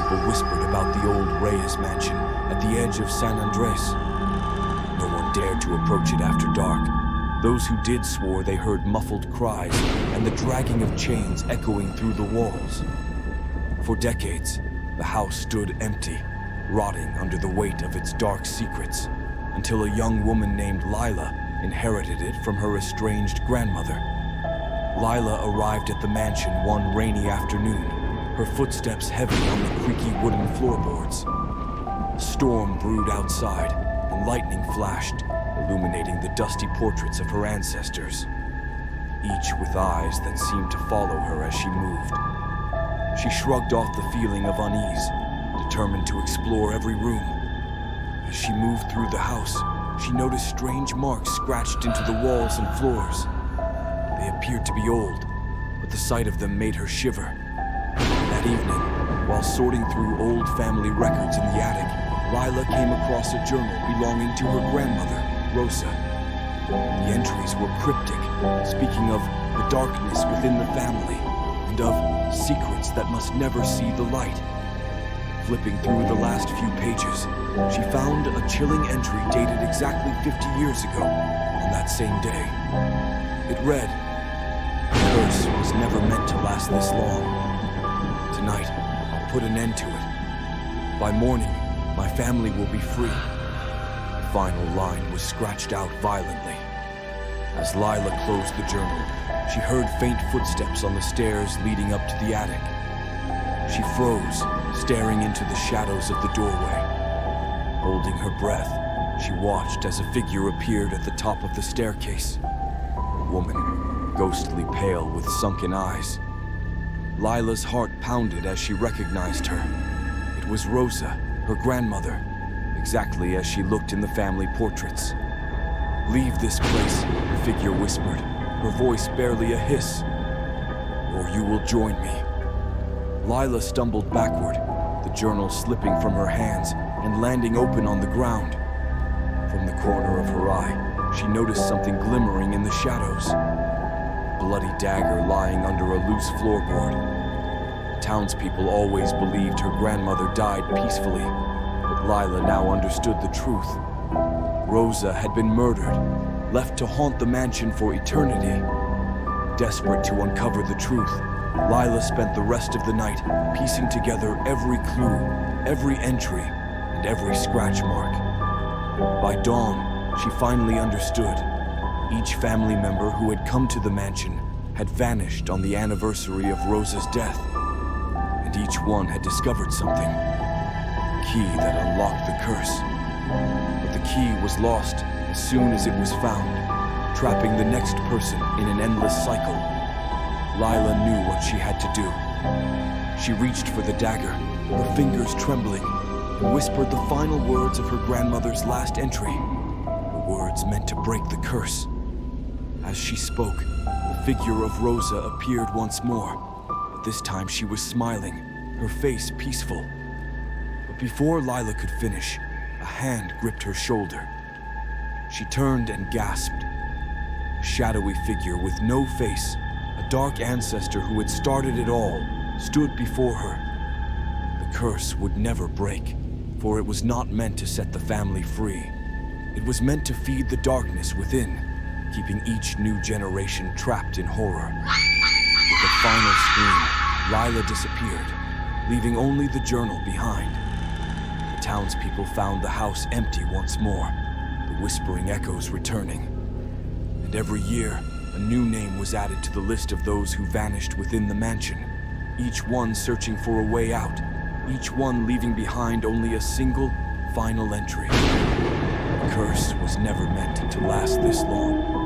people whispered about the old Reyes mansion at the edge of San Andres. No one dared to approach it after dark. Those who did swore they heard muffled cries and the dragging of chains echoing through the walls. For decades, the house stood empty, rotting under the weight of its dark secrets, until a young woman named Lila inherited it from her estranged grandmother. Lila arrived at the mansion one rainy afternoon, her footsteps heavy on the creaky wooden floorboards. A storm brewed outside, and lightning flashed, illuminating the dusty portraits of her ancestors, each with eyes that seemed to follow her as she moved. She shrugged off the feeling of unease, determined to explore every room. As she moved through the house, she noticed strange marks scratched into the walls and floors. They appeared to be old, but the sight of them made her shiver. That evening, while sorting through old family records in the attic, Lila came across a journal belonging to her grandmother, Rosa. The entries were cryptic, speaking of the darkness within the family and of secrets that must never see the light. Flipping through the last few pages, she found a chilling entry dated exactly 50 years ago, on that same day. It read, "The curse was never meant to last this long. Tonight, I'll put an end to it. By morning, my family will be free." The final line was scratched out violently. As Lila closed the journal, she heard faint footsteps on the stairs leading up to the attic. She froze, staring into the shadows of the doorway. Holding her breath, she watched as a figure appeared at the top of the staircase. A woman, ghostly pale with sunken eyes. Lila's heart pounded as she recognized her. It was Rosa, her grandmother, exactly as she looked in the family portraits. "Leave this place," the figure whispered, her voice barely a hiss, "or you will join me." Lila stumbled backward, the journal slipping from her hands and landing open on the ground. From the corner of her eye, she noticed something glimmering in the shadows. A bloody dagger lying under a loose floorboard. Townspeople always believed her grandmother died peacefully, but Lila now understood the truth. Rosa had been murdered, left to haunt the mansion for eternity. Desperate to uncover the truth, Lila spent the rest of the night piecing together every clue, every entry, and every scratch mark. By dawn, she finally understood. Each family member who had come to the mansion had vanished on the anniversary of Rosa's death, and each one had discovered something, a key that unlocked the curse. But the key was lost as soon as it was found, trapping the next person in an endless cycle. Lila knew what she had to do. She reached for the dagger, her fingers trembling, and whispered the final words of her grandmother's last entry, the words meant to break the curse. As she spoke, the figure of Rosa appeared once more, but this time she was smiling, her face peaceful. But before Lila could finish, a hand gripped her shoulder. She turned and gasped. A shadowy figure with no face, a dark ancestor who had started it all, stood before her. The curse would never break, for it was not meant to set the family free. It was meant to feed the darkness within, keeping each new generation trapped in horror. With a final scream, Lila disappeared, leaving only the journal behind. The townspeople found the house empty once more, the whispering echoes returning. And every year, a new name was added to the list of those who vanished within the mansion, each one searching for a way out, each one leaving behind only a single, final entry. The curse was never meant to last this long.